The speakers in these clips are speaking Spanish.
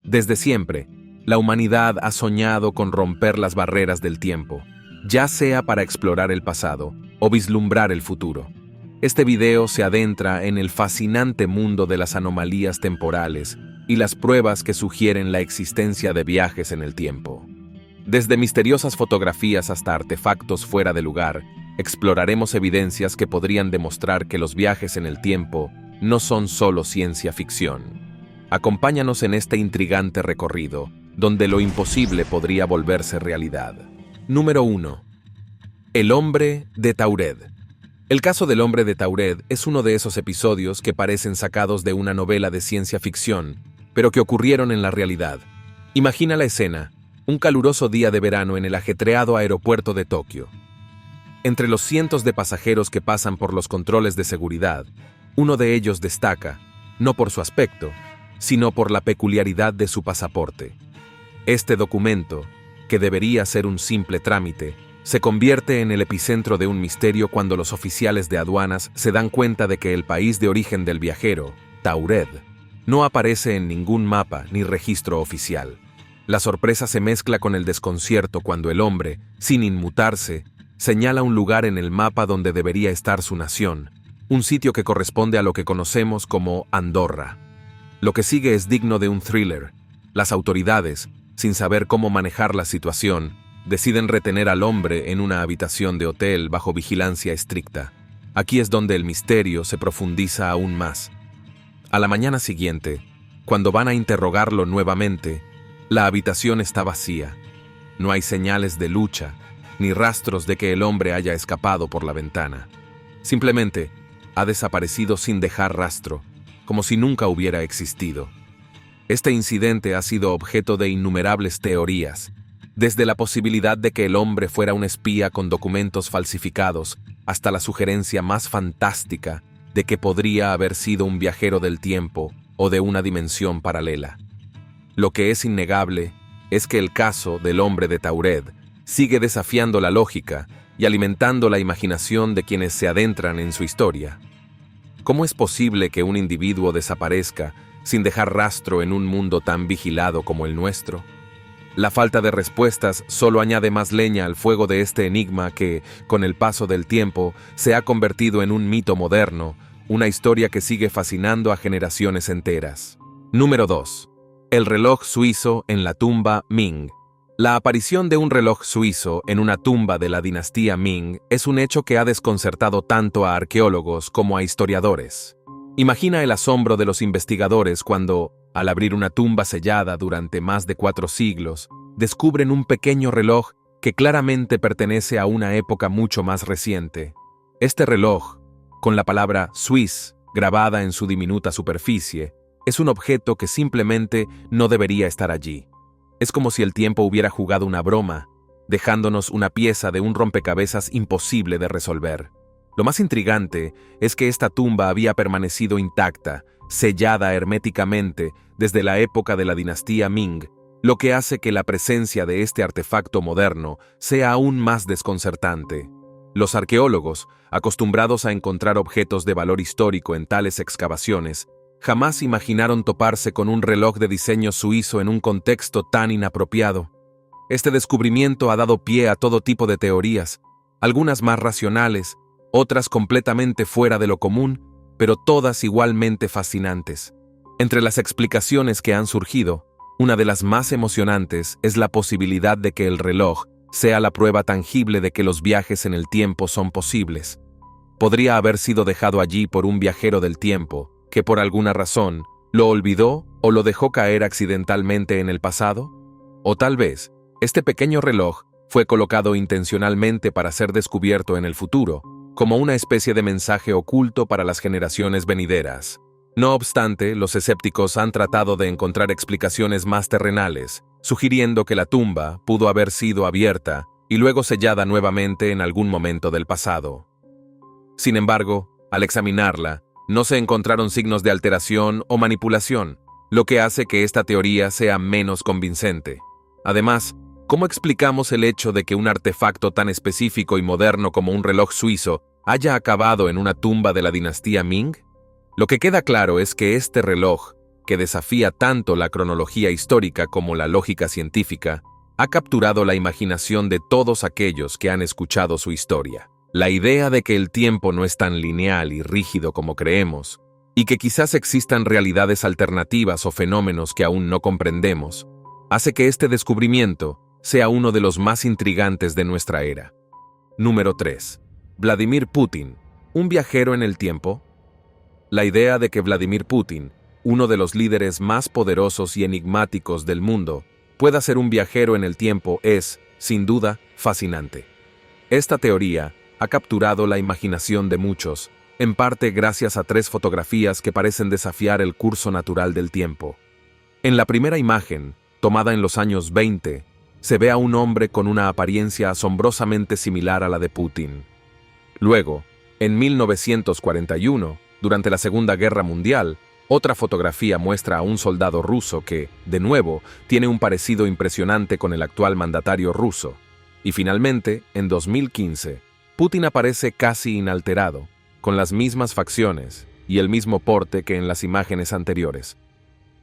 Desde siempre, la humanidad ha soñado con romper las barreras del tiempo, ya sea para explorar el pasado o vislumbrar el futuro. Este video se adentra en el fascinante mundo de las anomalías temporales y las pruebas que sugieren la existencia de viajes en el tiempo. Desde misteriosas fotografías hasta artefactos fuera de lugar, exploraremos evidencias que podrían demostrar que los viajes en el tiempo no son solo ciencia ficción. Acompáñanos en este intrigante recorrido, donde lo imposible podría volverse realidad. Número 1. El hombre de Taured. El caso del hombre de Taured es uno de esos episodios que parecen sacados de una novela de ciencia ficción, pero que ocurrieron en la realidad. Imagina la escena, un caluroso día de verano en el ajetreado aeropuerto de Tokio. Entre los cientos de pasajeros que pasan por los controles de seguridad, uno de ellos destaca, no por su aspecto, sino por la peculiaridad de su pasaporte. Este documento, que debería ser un simple trámite, se convierte en el epicentro de un misterio cuando los oficiales de aduanas se dan cuenta de que el país de origen del viajero, Taured, no aparece en ningún mapa ni registro oficial. La sorpresa se mezcla con el desconcierto cuando el hombre, sin inmutarse, señala un lugar en el mapa donde debería estar su nación, un sitio que corresponde a lo que conocemos como Andorra. Lo que sigue es digno de un thriller. Las autoridades, sin saber cómo manejar la situación, deciden retener al hombre en una habitación de hotel bajo vigilancia estricta. Aquí es donde el misterio se profundiza aún más. A la mañana siguiente, cuando van a interrogarlo nuevamente, la habitación está vacía. No hay señales de lucha, ni rastros de que el hombre haya escapado por la ventana. Simplemente, ha desaparecido sin dejar rastro, como si nunca hubiera existido. Este incidente ha sido objeto de innumerables teorías, desde la posibilidad de que el hombre fuera un espía con documentos falsificados, hasta la sugerencia más fantástica de que podría haber sido un viajero del tiempo o de una dimensión paralela. Lo que es innegable es que el caso del hombre de Taured sigue desafiando la lógica y alimentando la imaginación de quienes se adentran en su historia. ¿Cómo es posible que un individuo desaparezca sin dejar rastro en un mundo tan vigilado como el nuestro? La falta de respuestas solo añade más leña al fuego de este enigma que, con el paso del tiempo, se ha convertido en un mito moderno, una historia que sigue fascinando a generaciones enteras. Número 2. El reloj suizo en la tumba Ming. La aparición de un reloj suizo en una tumba de la dinastía Ming es un hecho que ha desconcertado tanto a arqueólogos como a historiadores. Imagina el asombro de los investigadores cuando, al abrir una tumba sellada durante más de 4 siglos, descubren un pequeño reloj que claramente pertenece a una época mucho más reciente. Este reloj, con la palabra Swiss grabada en su diminuta superficie, es un objeto que simplemente no debería estar allí. Es como si el tiempo hubiera jugado una broma, dejándonos una pieza de un rompecabezas imposible de resolver. Lo más intrigante es que esta tumba había permanecido intacta, sellada herméticamente desde la época de la dinastía Ming, lo que hace que la presencia de este artefacto moderno sea aún más desconcertante. Los arqueólogos, acostumbrados a encontrar objetos de valor histórico en tales excavaciones, jamás imaginaron toparse con un reloj de diseño suizo en un contexto tan inapropiado. Este descubrimiento ha dado pie a todo tipo de teorías, algunas más racionales, otras completamente fuera de lo común, pero todas igualmente fascinantes. Entre las explicaciones que han surgido, una de las más emocionantes es la posibilidad de que el reloj sea la prueba tangible de que los viajes en el tiempo son posibles. Podría haber sido dejado allí por un viajero del tiempo, que por alguna razón lo olvidó o lo dejó caer accidentalmente en el pasado. O tal vez, este pequeño reloj fue colocado intencionalmente para ser descubierto en el futuro, como una especie de mensaje oculto para las generaciones venideras. No obstante, los escépticos han tratado de encontrar explicaciones más terrenales, sugiriendo que la tumba pudo haber sido abierta y luego sellada nuevamente en algún momento del pasado. Sin embargo, al examinarla, no se encontraron signos de alteración o manipulación, lo que hace que esta teoría sea menos convincente. Además, ¿cómo explicamos el hecho de que un artefacto tan específico y moderno como un reloj suizo haya acabado en una tumba de la dinastía Ming? Lo que queda claro es que este reloj, que desafía tanto la cronología histórica como la lógica científica, ha capturado la imaginación de todos aquellos que han escuchado su historia. La idea de que el tiempo no es tan lineal y rígido como creemos, y que quizás existan realidades alternativas o fenómenos que aún no comprendemos, hace que este descubrimiento sea uno de los más intrigantes de nuestra era. Número 3. Vladimir Putin, un viajero en el tiempo. La idea de que Vladimir Putin, uno de los líderes más poderosos y enigmáticos del mundo, pueda ser un viajero en el tiempo es, sin duda, fascinante. Esta teoría ha capturado la imaginación de muchos, en parte gracias a 3 fotografías que parecen desafiar el curso natural del tiempo. En la primera imagen, tomada en los años 20, se ve a un hombre con una apariencia asombrosamente similar a la de Putin. Luego, en 1941, durante la Segunda Guerra Mundial, otra fotografía muestra a un soldado ruso que, de nuevo, tiene un parecido impresionante con el actual mandatario ruso. Y finalmente, en 2015, Putin aparece casi inalterado, con las mismas facciones y el mismo porte que en las imágenes anteriores.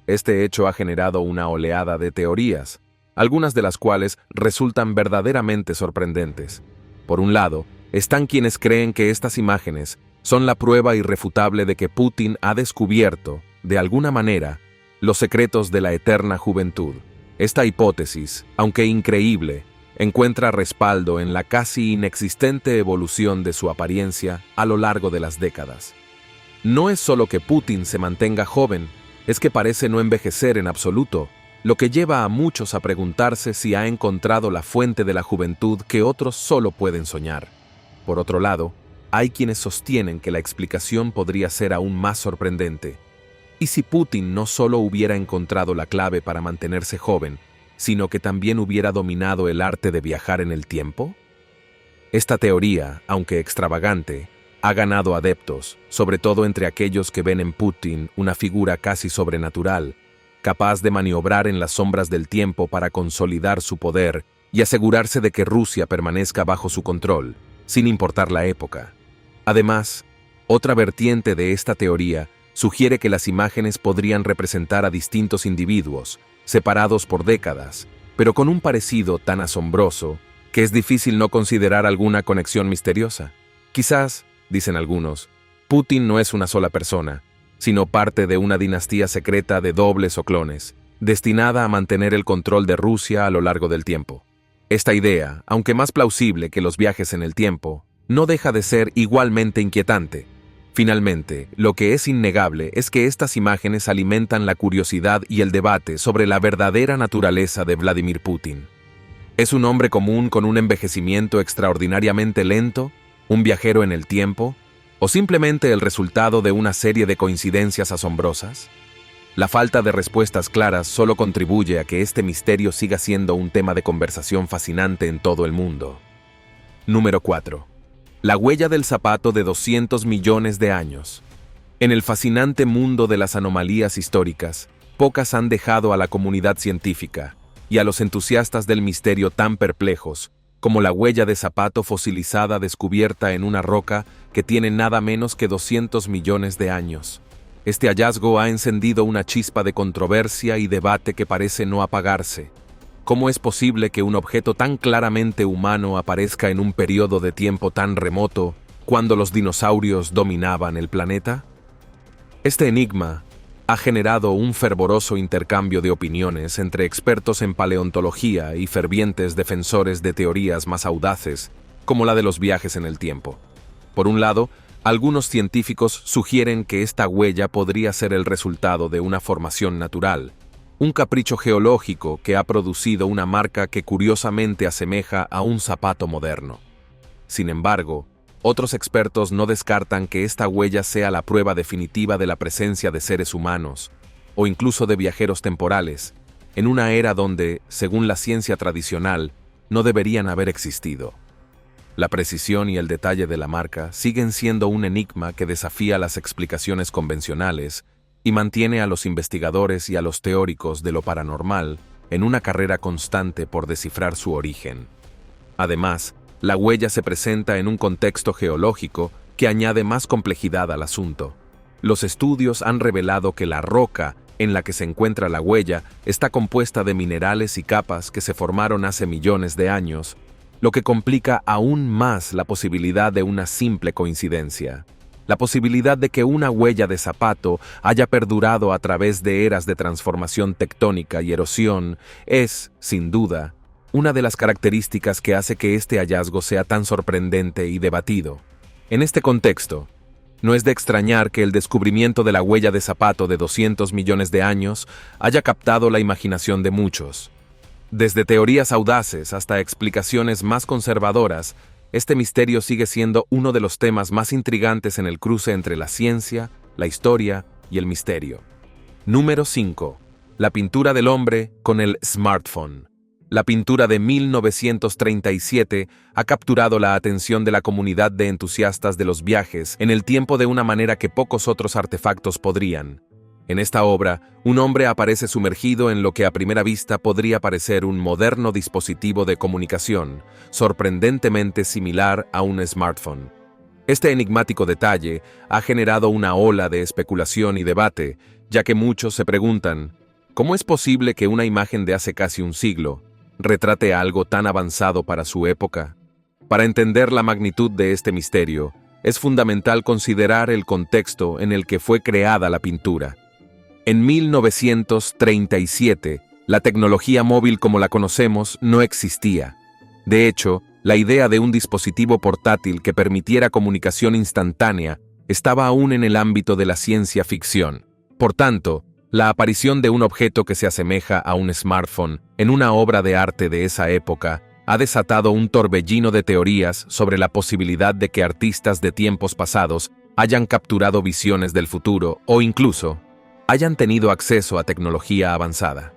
Este hecho ha generado una oleada de teorías, algunas de las cuales resultan verdaderamente sorprendentes. Por un lado, están quienes creen que estas imágenes son la prueba irrefutable de que Putin ha descubierto, de alguna manera, los secretos de la eterna juventud. Esta hipótesis, aunque increíble, encuentra respaldo en la casi inexistente evolución de su apariencia a lo largo de las décadas. No es solo que Putin se mantenga joven, es que parece no envejecer en absoluto, lo que lleva a muchos a preguntarse si ha encontrado la fuente de la juventud que otros solo pueden soñar. Por otro lado, hay quienes sostienen que la explicación podría ser aún más sorprendente. ¿Y si Putin no solo hubiera encontrado la clave para mantenerse joven, sino que también hubiera dominado el arte de viajar en el tiempo? Esta teoría, aunque extravagante, ha ganado adeptos, sobre todo entre aquellos que ven en Putin una figura casi sobrenatural, capaz de maniobrar en las sombras del tiempo para consolidar su poder y asegurarse de que Rusia permanezca bajo su control, sin importar la época. Además, otra vertiente de esta teoría sugiere que las imágenes podrían representar a distintos individuos, separados por décadas, pero con un parecido tan asombroso que es difícil no considerar alguna conexión misteriosa. Quizás, dicen algunos, Putin no es una sola persona, sino parte de una dinastía secreta de dobles o clones, destinada a mantener el control de Rusia a lo largo del tiempo. Esta idea, aunque más plausible que los viajes en el tiempo, no deja de ser igualmente inquietante. Finalmente, lo que es innegable es que estas imágenes alimentan la curiosidad y el debate sobre la verdadera naturaleza de Vladimir Putin. ¿Es un hombre común con un envejecimiento extraordinariamente lento, un viajero en el tiempo, o simplemente el resultado de una serie de coincidencias asombrosas? La falta de respuestas claras solo contribuye a que este misterio siga siendo un tema de conversación fascinante en todo el mundo. Número 4. La huella del zapato de 200 millones de años. En el fascinante mundo de las anomalías históricas, pocas han dejado a la comunidad científica y a los entusiastas del misterio tan perplejos como la huella de zapato fosilizada descubierta en una roca que tiene nada menos que 200 millones de años. Este hallazgo ha encendido una chispa de controversia y debate que parece no apagarse. ¿Cómo es posible que un objeto tan claramente humano aparezca en un periodo de tiempo tan remoto, cuando los dinosaurios dominaban el planeta? Este enigma ha generado un fervoroso intercambio de opiniones entre expertos en paleontología y fervientes defensores de teorías más audaces, como la de los viajes en el tiempo. Por un lado, algunos científicos sugieren que esta huella podría ser el resultado de una formación natural, un capricho geológico que ha producido una marca que curiosamente asemeja a un zapato moderno. Sin embargo, otros expertos no descartan que esta huella sea la prueba definitiva de la presencia de seres humanos, o incluso de viajeros temporales, en una era donde, según la ciencia tradicional, no deberían haber existido. La precisión y el detalle de la marca siguen siendo un enigma que desafía las explicaciones convencionales y mantiene a los investigadores y a los teóricos de lo paranormal en una carrera constante por descifrar su origen. Además, la huella se presenta en un contexto geológico que añade más complejidad al asunto. Los estudios han revelado que la roca en la que se encuentra la huella está compuesta de minerales y capas que se formaron hace millones de años, lo que complica aún más la posibilidad de una simple coincidencia. La posibilidad de que una huella de zapato haya perdurado a través de eras de transformación tectónica y erosión es, sin duda, una de las características que hace que este hallazgo sea tan sorprendente y debatido. En este contexto, no es de extrañar que el descubrimiento de la huella de zapato de 200 millones de años haya captado la imaginación de muchos. Desde teorías audaces hasta explicaciones más conservadoras, este misterio sigue siendo uno de los temas más intrigantes en el cruce entre la ciencia, la historia y el misterio. Número 5. La pintura del hombre con el smartphone. La pintura de 1937 ha capturado la atención de la comunidad de entusiastas de los viajes en el tiempo de una manera que pocos otros artefactos podrían. En esta obra, un hombre aparece sumergido en lo que a primera vista podría parecer un moderno dispositivo de comunicación, sorprendentemente similar a un smartphone. Este enigmático detalle ha generado una ola de especulación y debate, ya que muchos se preguntan, ¿cómo es posible que una imagen de hace casi un siglo retrate algo tan avanzado para su época? Para entender la magnitud de este misterio, es fundamental considerar el contexto en el que fue creada la pintura. En 1937, la tecnología móvil como la conocemos no existía. De hecho, la idea de un dispositivo portátil que permitiera comunicación instantánea estaba aún en el ámbito de la ciencia ficción. Por tanto, la aparición de un objeto que se asemeja a un smartphone en una obra de arte de esa época ha desatado un torbellino de teorías sobre la posibilidad de que artistas de tiempos pasados hayan capturado visiones del futuro o incluso hayan tenido acceso a tecnología avanzada.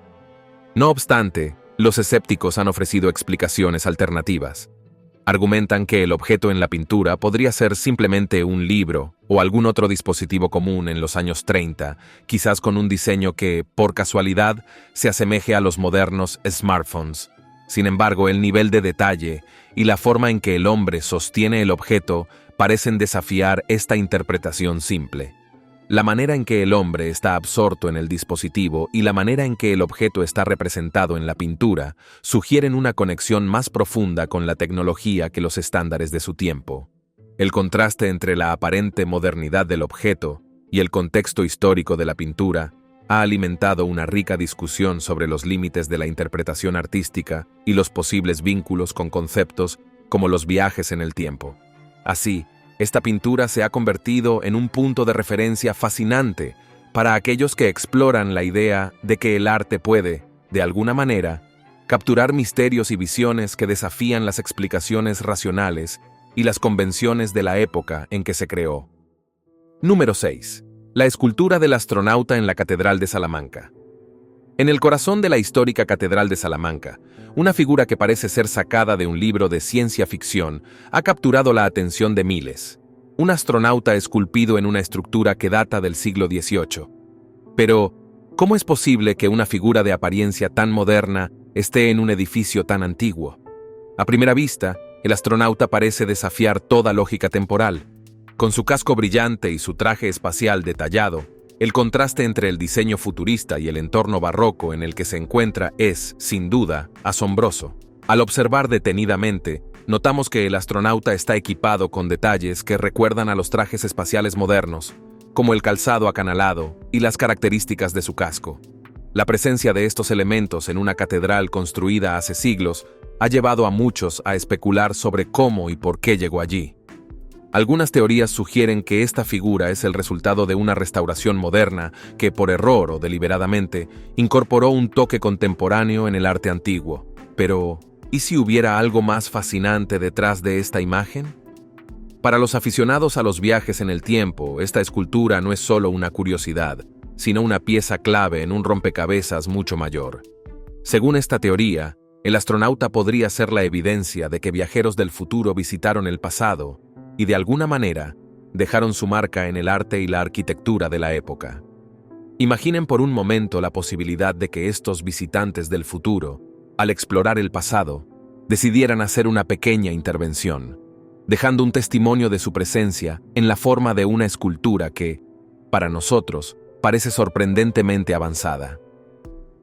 No obstante, los escépticos han ofrecido explicaciones alternativas. Argumentan que el objeto en la pintura podría ser simplemente un libro o algún otro dispositivo común en los años 30, quizás con un diseño que, por casualidad, se asemeje a los modernos smartphones. Sin embargo, el nivel de detalle y la forma en que el hombre sostiene el objeto parecen desafiar esta interpretación simple. La manera en que el hombre está absorto en el dispositivo y la manera en que el objeto está representado en la pintura sugieren una conexión más profunda con la tecnología que los estándares de su tiempo. El contraste entre la aparente modernidad del objeto y el contexto histórico de la pintura ha alimentado una rica discusión sobre los límites de la interpretación artística y los posibles vínculos con conceptos como los viajes en el tiempo. Así, esta pintura se ha convertido en un punto de referencia fascinante para aquellos que exploran la idea de que el arte puede, de alguna manera, capturar misterios y visiones que desafían las explicaciones racionales y las convenciones de la época en que se creó. Número 6. La escultura del astronauta en la Catedral de Salamanca. En el corazón de la histórica Catedral de Salamanca, una figura que parece ser sacada de un libro de ciencia ficción ha capturado la atención de miles. Un astronauta esculpido en una estructura que data del siglo XVIII. Pero, ¿cómo es posible que una figura de apariencia tan moderna esté en un edificio tan antiguo? A primera vista, el astronauta parece desafiar toda lógica temporal. Con su casco brillante y su traje espacial detallado, el contraste entre el diseño futurista y el entorno barroco en el que se encuentra es, sin duda, asombroso. Al observar detenidamente, notamos que el astronauta está equipado con detalles que recuerdan a los trajes espaciales modernos, como el calzado acanalado y las características de su casco. La presencia de estos elementos en una catedral construida hace siglos ha llevado a muchos a especular sobre cómo y por qué llegó allí. Algunas teorías sugieren que esta figura es el resultado de una restauración moderna que, por error o deliberadamente, incorporó un toque contemporáneo en el arte antiguo. Pero, ¿y si hubiera algo más fascinante detrás de esta imagen? Para los aficionados a los viajes en el tiempo, esta escultura no es solo una curiosidad, sino una pieza clave en un rompecabezas mucho mayor. Según esta teoría, el astronauta podría ser la evidencia de que viajeros del futuro visitaron el pasado y de alguna manera dejaron su marca en el arte y la arquitectura de la época. Imaginen por un momento la posibilidad de que estos visitantes del futuro, al explorar el pasado, decidieran hacer una pequeña intervención, dejando un testimonio de su presencia en la forma de una escultura que, para nosotros, parece sorprendentemente avanzada.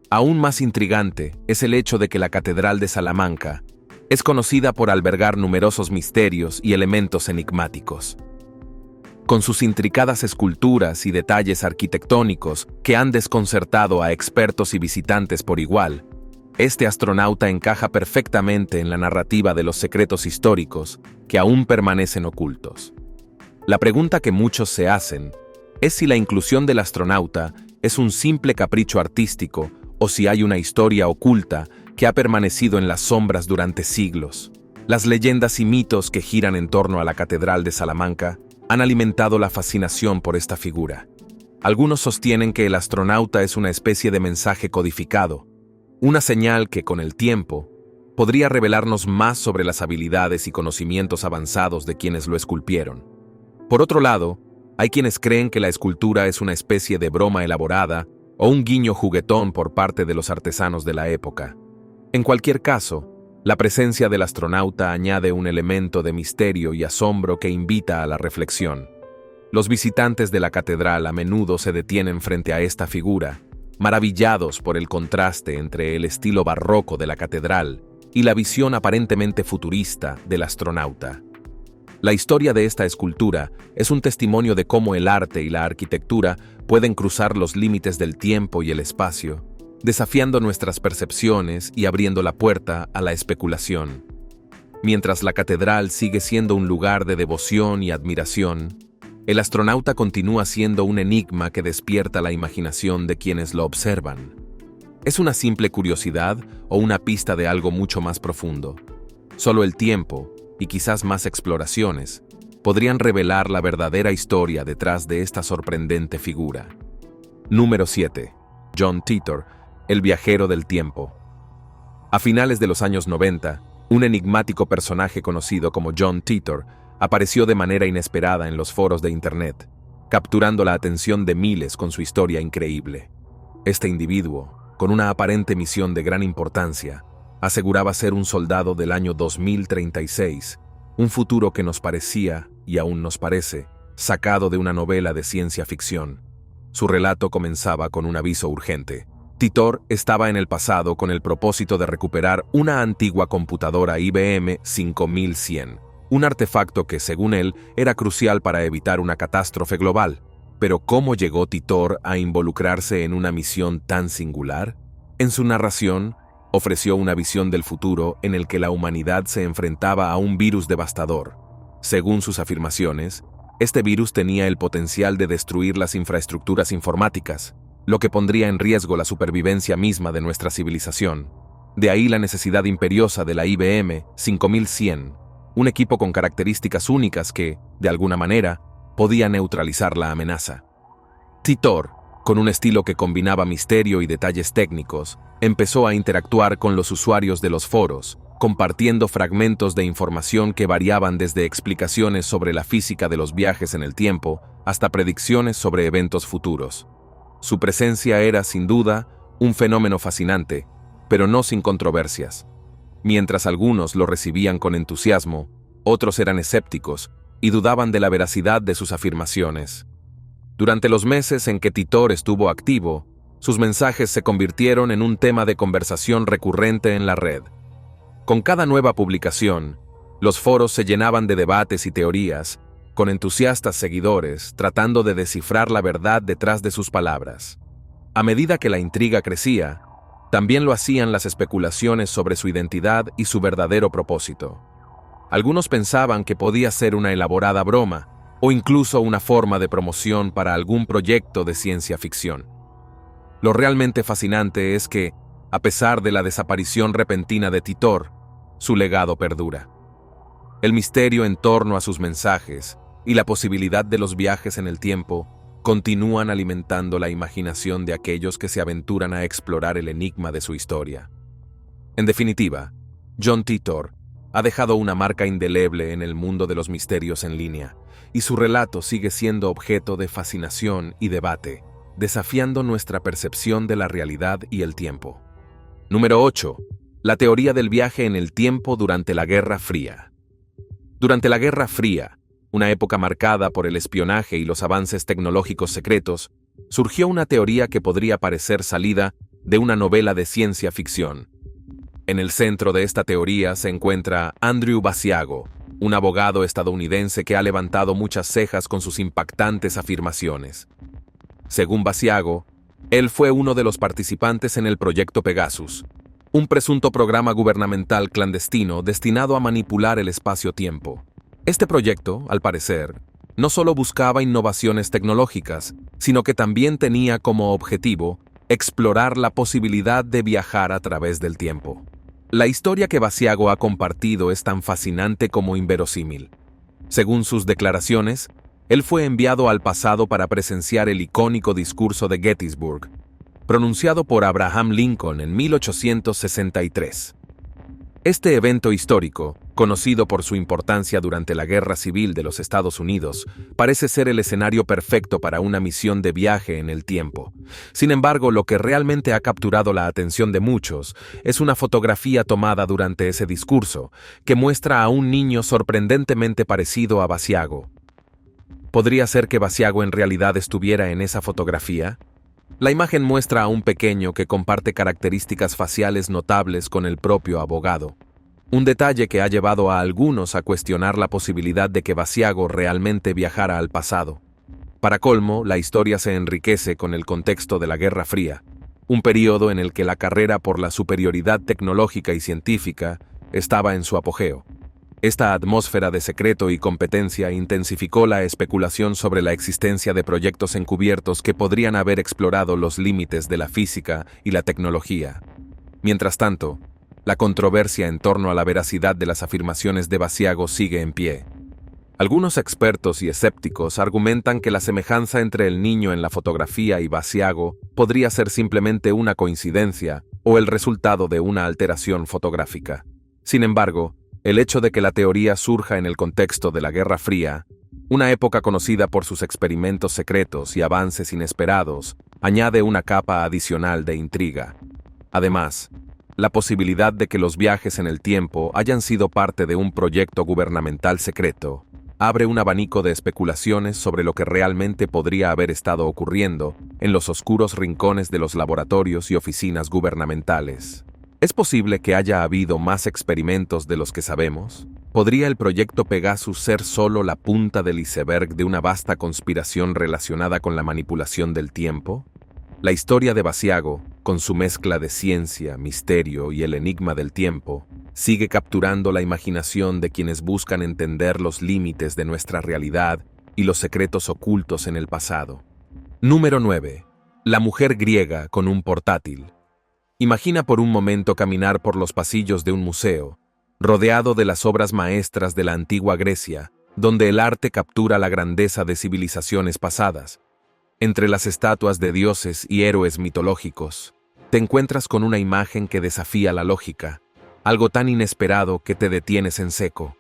Aún más intrigante es el hecho de que la Catedral de Salamanca es conocida por albergar numerosos misterios y elementos enigmáticos. Con sus intricadas esculturas y detalles arquitectónicos que han desconcertado a expertos y visitantes por igual, este astronauta encaja perfectamente en la narrativa de los secretos históricos que aún permanecen ocultos. La pregunta que muchos se hacen es si la inclusión del astronauta es un simple capricho artístico o si hay una historia oculta que ha permanecido en las sombras durante siglos. Las leyendas y mitos que giran en torno a la Catedral de Salamanca han alimentado la fascinación por esta figura. Algunos sostienen que el astronauta es una especie de mensaje codificado, una señal que, con el tiempo, podría revelarnos más sobre las habilidades y conocimientos avanzados de quienes lo esculpieron. Por otro lado, hay quienes creen que la escultura es una especie de broma elaborada o un guiño juguetón por parte de los artesanos de la época. En cualquier caso, la presencia del astronauta añade un elemento de misterio y asombro que invita a la reflexión. Los visitantes de la catedral a menudo se detienen frente a esta figura, maravillados por el contraste entre el estilo barroco de la catedral y la visión aparentemente futurista del astronauta. La historia de esta escultura es un testimonio de cómo el arte y la arquitectura pueden cruzar los límites del tiempo y el espacio, desafiando nuestras percepciones y abriendo la puerta a la especulación. Mientras la catedral sigue siendo un lugar de devoción y admiración, el astronauta continúa siendo un enigma que despierta la imaginación de quienes lo observan. ¿Es una simple curiosidad o una pista de algo mucho más profundo? Solo el tiempo, y quizás más exploraciones, podrían revelar la verdadera historia detrás de esta sorprendente figura. Número 7. John Titor, el viajero del tiempo. A finales de los años 90, un enigmático personaje conocido como John Titor apareció de manera inesperada en los foros de Internet, capturando la atención de miles con su historia increíble. Este individuo, con una aparente misión de gran importancia, aseguraba ser un soldado del año 2036, un futuro que nos parecía, y aún nos parece, sacado de una novela de ciencia ficción. Su relato comenzaba con un aviso urgente. Titor estaba en el pasado con el propósito de recuperar una antigua computadora IBM 5100, un artefacto que, según él, era crucial para evitar una catástrofe global. Pero ¿cómo llegó Titor a involucrarse en una misión tan singular? En su narración, ofreció una visión del futuro en el que la humanidad se enfrentaba a un virus devastador. Según sus afirmaciones, este virus tenía el potencial de destruir las infraestructuras informáticas, lo que pondría en riesgo la supervivencia misma de nuestra civilización. De ahí la necesidad imperiosa de la IBM 5100, un equipo con características únicas que, de alguna manera, podía neutralizar la amenaza. Titor, con un estilo que combinaba misterio y detalles técnicos, empezó a interactuar con los usuarios de los foros, compartiendo fragmentos de información que variaban desde explicaciones sobre la física de los viajes en el tiempo hasta predicciones sobre eventos futuros. Su presencia era, sin duda, un fenómeno fascinante, pero no sin controversias. Mientras algunos lo recibían con entusiasmo, otros eran escépticos y dudaban de la veracidad de sus afirmaciones. Durante los meses en que Titor estuvo activo, sus mensajes se convirtieron en un tema de conversación recurrente en la red. Con cada nueva publicación, los foros se llenaban de debates y teorías, con entusiastas seguidores tratando de descifrar la verdad detrás de sus palabras. A medida que la intriga crecía, también lo hacían las especulaciones sobre su identidad y su verdadero propósito. Algunos pensaban que podía ser una elaborada broma, o incluso una forma de promoción para algún proyecto de ciencia ficción. Lo realmente fascinante es que, a pesar de la desaparición repentina de Titor, su legado perdura. El misterio en torno a sus mensajes y la posibilidad de los viajes en el tiempo continúan alimentando la imaginación de aquellos que se aventuran a explorar el enigma de su historia. En definitiva, John Titor ha dejado una marca indeleble en el mundo de los misterios en línea, y su relato sigue siendo objeto de fascinación y debate, desafiando nuestra percepción de la realidad y el tiempo. Número 8. La teoría del viaje en el tiempo durante la Guerra Fría. Durante la Guerra Fría, una época marcada por el espionaje y los avances tecnológicos secretos, surgió una teoría que podría parecer salida de una novela de ciencia ficción. En el centro de esta teoría se encuentra Andrew Basiago, un abogado estadounidense que ha levantado muchas cejas con sus impactantes afirmaciones. Según Basiago, él fue uno de los participantes en el proyecto Pegasus, un presunto programa gubernamental clandestino destinado a manipular el espacio-tiempo. Este proyecto, al parecer, no solo buscaba innovaciones tecnológicas, sino que también tenía como objetivo explorar la posibilidad de viajar a través del tiempo. La historia que Basiago ha compartido es tan fascinante como inverosímil. Según sus declaraciones, él fue enviado al pasado para presenciar el icónico discurso de Gettysburg, pronunciado por Abraham Lincoln en 1863. Este evento histórico, conocido por su importancia durante la Guerra Civil de los Estados Unidos, parece ser el escenario perfecto para una misión de viaje en el tiempo. Sin embargo, lo que realmente ha capturado la atención de muchos es una fotografía tomada durante ese discurso, que muestra a un niño sorprendentemente parecido a Basiago. ¿Podría ser que Basiago en realidad estuviera en esa fotografía? La imagen muestra a un pequeño que comparte características faciales notables con el propio abogado. Un detalle que ha llevado a algunos a cuestionar la posibilidad de que Basiago realmente viajara al pasado. Para colmo, la historia se enriquece con el contexto de la Guerra Fría, un período en el que la carrera por la superioridad tecnológica y científica estaba en su apogeo. Esta atmósfera de secreto y competencia intensificó la especulación sobre la existencia de proyectos encubiertos que podrían haber explorado los límites de la física y la tecnología. Mientras tanto, la controversia en torno a la veracidad de las afirmaciones de Basiago sigue en pie. Algunos expertos y escépticos argumentan que la semejanza entre el niño en la fotografía y Basiago podría ser simplemente una coincidencia o el resultado de una alteración fotográfica. Sin embargo, el hecho de que la teoría surja en el contexto de la Guerra Fría, una época conocida por sus experimentos secretos y avances inesperados, añade una capa adicional de intriga. Además, la posibilidad de que los viajes en el tiempo hayan sido parte de un proyecto gubernamental secreto abre un abanico de especulaciones sobre lo que realmente podría haber estado ocurriendo en los oscuros rincones de los laboratorios y oficinas gubernamentales. ¿Es posible que haya habido más experimentos de los que sabemos? ¿Podría el proyecto Pegasus ser solo la punta del iceberg de una vasta conspiración relacionada con la manipulación del tiempo? La historia de Basiago, con su mezcla de ciencia, misterio y el enigma del tiempo, sigue capturando la imaginación de quienes buscan entender los límites de nuestra realidad y los secretos ocultos en el pasado. Número 9. La mujer griega con un portátil. Imagina por un momento caminar por los pasillos de un museo, rodeado de las obras maestras de la antigua Grecia, donde el arte captura la grandeza de civilizaciones pasadas. Entre las estatuas de dioses y héroes mitológicos, te encuentras con una imagen que desafía la lógica, algo tan inesperado que te detienes en seco.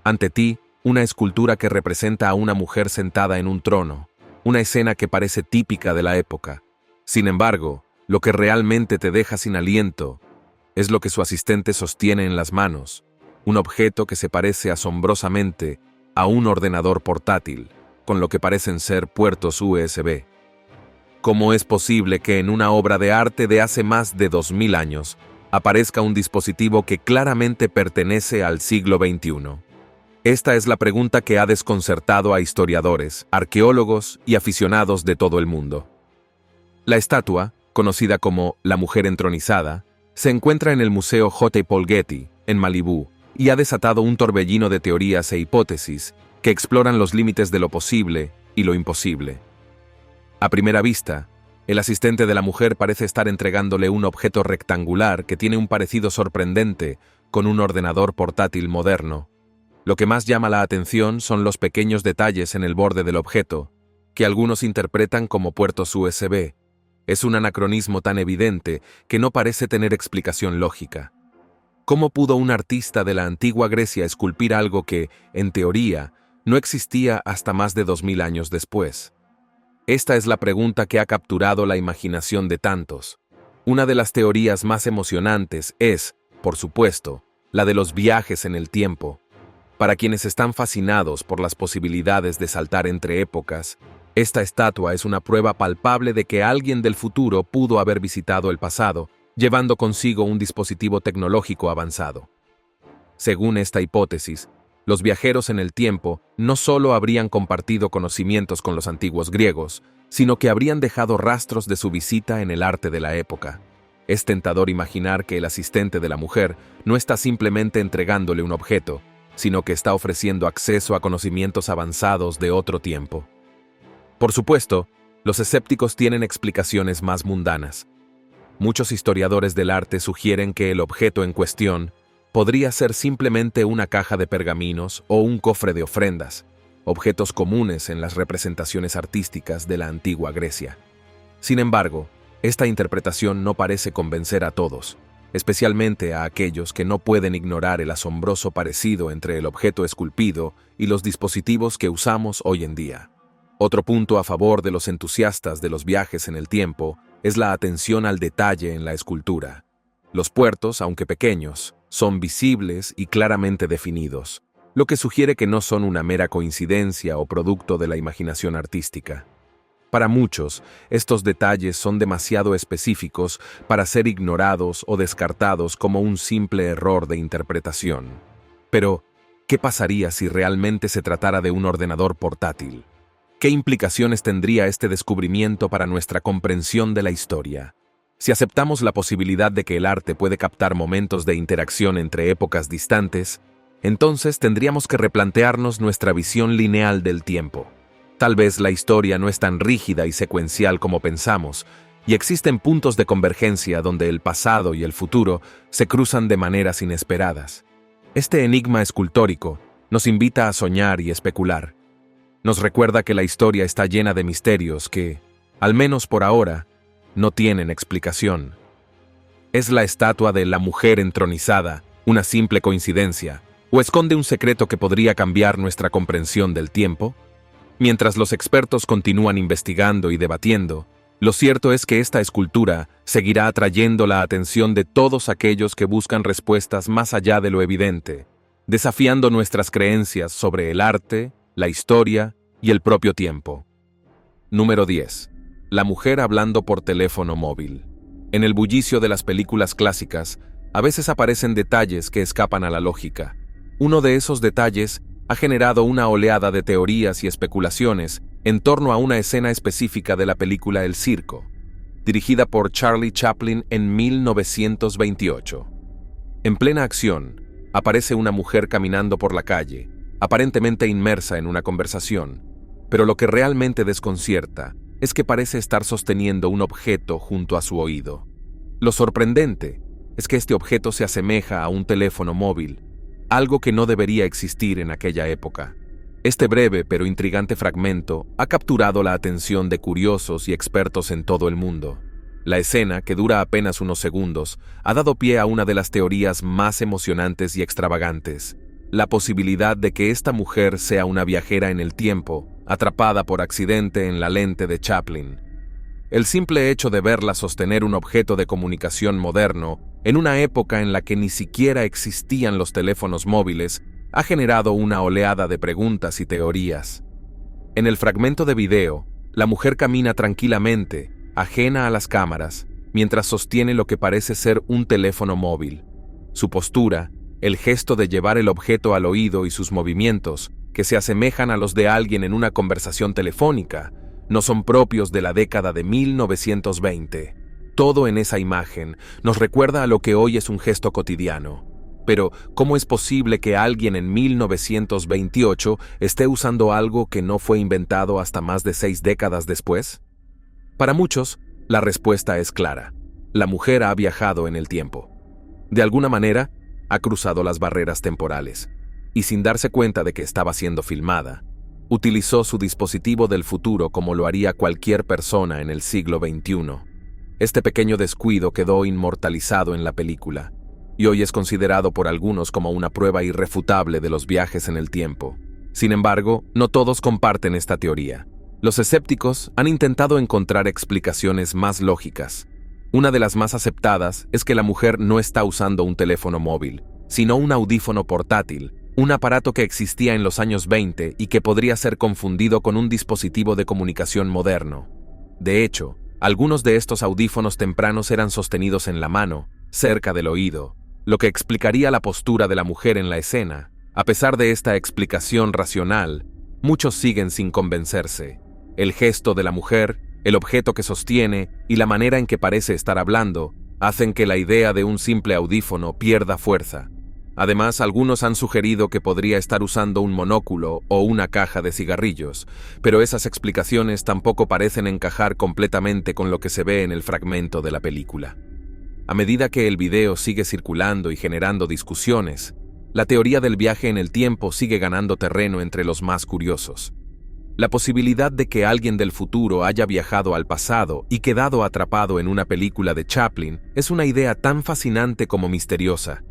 Ante ti, una escultura que representa a una mujer sentada en un trono, una escena que parece típica de la época. Sin embargo, lo que realmente te deja sin aliento es lo que su asistente sostiene en las manos, un objeto que se parece asombrosamente a un ordenador portátil, con lo que parecen ser puertos USB. ¿Cómo es posible que en una obra de arte de hace más de 2000 años aparezca un dispositivo que claramente pertenece al siglo XXI? Esta es la pregunta que ha desconcertado a historiadores, arqueólogos y aficionados de todo el mundo. La estatua, conocida como la mujer entronizada, se encuentra en el Museo J. Paul Getty, en Malibú, y ha desatado un torbellino de teorías e hipótesis que exploran los límites de lo posible y lo imposible. A primera vista, el asistente de la mujer parece estar entregándole un objeto rectangular que tiene un parecido sorprendente con un ordenador portátil moderno. Lo que más llama la atención son los pequeños detalles en el borde del objeto, que algunos interpretan como puertos USB. Es un anacronismo tan evidente que no parece tener explicación lógica. ¿Cómo pudo un artista de la antigua Grecia esculpir algo que, en teoría, no existía hasta más de 2000 años después? Esta es la pregunta que ha capturado la imaginación de tantos. Una de las teorías más emocionantes es, por supuesto, la de los viajes en el tiempo. Para quienes están fascinados por las posibilidades de saltar entre épocas, Esta estatua es una prueba palpable de que alguien del futuro pudo haber visitado el pasado, llevando consigo un dispositivo tecnológico avanzado. Según esta hipótesis, los viajeros en el tiempo no solo habrían compartido conocimientos con los antiguos griegos, sino que habrían dejado rastros de su visita en el arte de la época. Es tentador imaginar que el asistente de la mujer no está simplemente entregándole un objeto, sino que está ofreciendo acceso a conocimientos avanzados de otro tiempo. Por supuesto, los escépticos tienen explicaciones más mundanas. Muchos historiadores del arte sugieren que el objeto en cuestión podría ser simplemente una caja de pergaminos o un cofre de ofrendas, objetos comunes en las representaciones artísticas de la antigua Grecia. Sin embargo, esta interpretación no parece convencer a todos, especialmente a aquellos que no pueden ignorar el asombroso parecido entre el objeto esculpido y los dispositivos que usamos hoy en día. Otro punto a favor de los entusiastas de los viajes en el tiempo es la atención al detalle en la escultura. Los puertos, aunque pequeños, son visibles y claramente definidos, lo que sugiere que no son una mera coincidencia o producto de la imaginación artística. Para muchos, estos detalles son demasiado específicos para ser ignorados o descartados como un simple error de interpretación. Pero, ¿qué pasaría si realmente se tratara de un ordenador portátil? ¿Qué implicaciones tendría este descubrimiento para nuestra comprensión de la historia? Si aceptamos la posibilidad de que el arte puede captar momentos de interacción entre épocas distantes, entonces tendríamos que replantearnos nuestra visión lineal del tiempo. Tal vez la historia no es tan rígida y secuencial como pensamos, y existen puntos de convergencia donde el pasado y el futuro se cruzan de maneras inesperadas. Este enigma escultórico nos invita a soñar y especular. Nos recuerda que la historia está llena de misterios que, al menos por ahora, no tienen explicación. ¿Es la estatua de la mujer entronizada una simple coincidencia, o esconde un secreto que podría cambiar nuestra comprensión del tiempo? Mientras los expertos continúan investigando y debatiendo, lo cierto es que esta escultura seguirá atrayendo la atención de todos aquellos que buscan respuestas más allá de lo evidente, desafiando nuestras creencias sobre el arte, la historia y el propio tiempo. Número 10. La mujer hablando por teléfono móvil. En el bullicio de las películas clásicas, a veces aparecen detalles que escapan a la lógica. Uno de esos detalles ha generado una oleada de teorías y especulaciones en torno a una escena específica de la película El Circo, dirigida por Charlie Chaplin en 1928. En plena acción, aparece una mujer caminando por la calle, aparentemente inmersa en una conversación, pero lo que realmente desconcierta es que parece estar sosteniendo un objeto junto a su oído. Lo sorprendente es que este objeto se asemeja a un teléfono móvil, algo que no debería existir en aquella época. Este breve pero intrigante fragmento ha capturado la atención de curiosos y expertos en todo el mundo. La escena, que dura apenas unos segundos, ha dado pie a una de las teorías más emocionantes y extravagantes: la posibilidad de que esta mujer sea una viajera en el tiempo, atrapada por accidente en la lente de Chaplin. El simple hecho de verla sostener un objeto de comunicación moderno, en una época en la que ni siquiera existían los teléfonos móviles, ha generado una oleada de preguntas y teorías. En el fragmento de video, la mujer camina tranquilamente, ajena a las cámaras, mientras sostiene lo que parece ser un teléfono móvil. Su postura, el gesto de llevar el objeto al oído y sus movimientos, que se asemejan a los de alguien en una conversación telefónica, no son propios de la década de 1920. Todo en esa imagen nos recuerda a lo que hoy es un gesto cotidiano. Pero, ¿cómo es posible que alguien en 1928 esté usando algo que no fue inventado hasta más de 6 décadas después? Para muchos, la respuesta es clara. La mujer ha viajado en el tiempo. De alguna manera, ha cruzado las barreras temporales, y sin darse cuenta de que estaba siendo filmada, utilizó su dispositivo del futuro como lo haría cualquier persona en el siglo XXI. Este pequeño descuido quedó inmortalizado en la película, y hoy es considerado por algunos como una prueba irrefutable de los viajes en el tiempo. Sin embargo, no todos comparten esta teoría. Los escépticos han intentado encontrar explicaciones más lógicas. Una de las más aceptadas es que la mujer no está usando un teléfono móvil, sino un audífono portátil, un aparato que existía en los años 20 y que podría ser confundido con un dispositivo de comunicación moderno. De hecho, algunos de estos audífonos tempranos eran sostenidos en la mano, cerca del oído, lo que explicaría la postura de la mujer en la escena. A pesar de esta explicación racional, muchos siguen sin convencerse. El gesto de la mujer, el objeto que sostiene y la manera en que parece estar hablando hacen que la idea de un simple audífono pierda fuerza. Además, algunos han sugerido que podría estar usando un monóculo o una caja de cigarrillos, pero esas explicaciones tampoco parecen encajar completamente con lo que se ve en el fragmento de la película. A medida que el video sigue circulando y generando discusiones, la teoría del viaje en el tiempo sigue ganando terreno entre los más curiosos. La posibilidad de que alguien del futuro haya viajado al pasado y quedado atrapado en una película de Chaplin es una idea tan fascinante como misteriosa.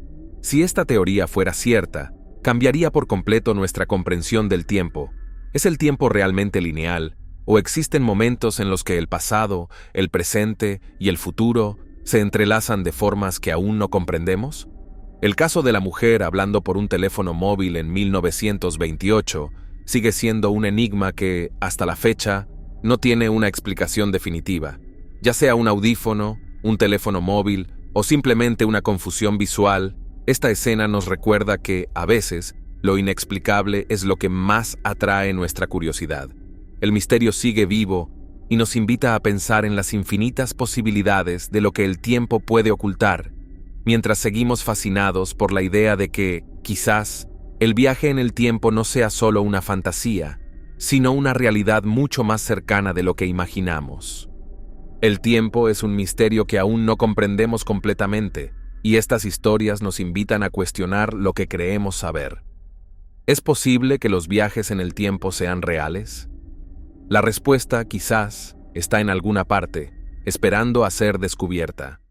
Si esta teoría fuera cierta, cambiaría por completo nuestra comprensión del tiempo. ¿Es el tiempo realmente lineal? ¿O existen momentos en los que el pasado, el presente y el futuro se entrelazan de formas que aún no comprendemos? El caso de la mujer hablando por un teléfono móvil en 1928 sigue siendo un enigma que, hasta la fecha, no tiene una explicación definitiva. Ya sea un audífono, un teléfono móvil o simplemente una confusión visual, esta escena nos recuerda que, a veces, lo inexplicable es lo que más atrae nuestra curiosidad. El misterio sigue vivo y nos invita a pensar en las infinitas posibilidades de lo que el tiempo puede ocultar, mientras seguimos fascinados por la idea de que, quizás, el viaje en el tiempo no sea solo una fantasía, sino una realidad mucho más cercana de lo que imaginamos. El tiempo es un misterio que aún no comprendemos completamente, y estas historias nos invitan a cuestionar lo que creemos saber. ¿Es posible que los viajes en el tiempo sean reales? La respuesta, quizás, está en alguna parte, esperando a ser descubierta.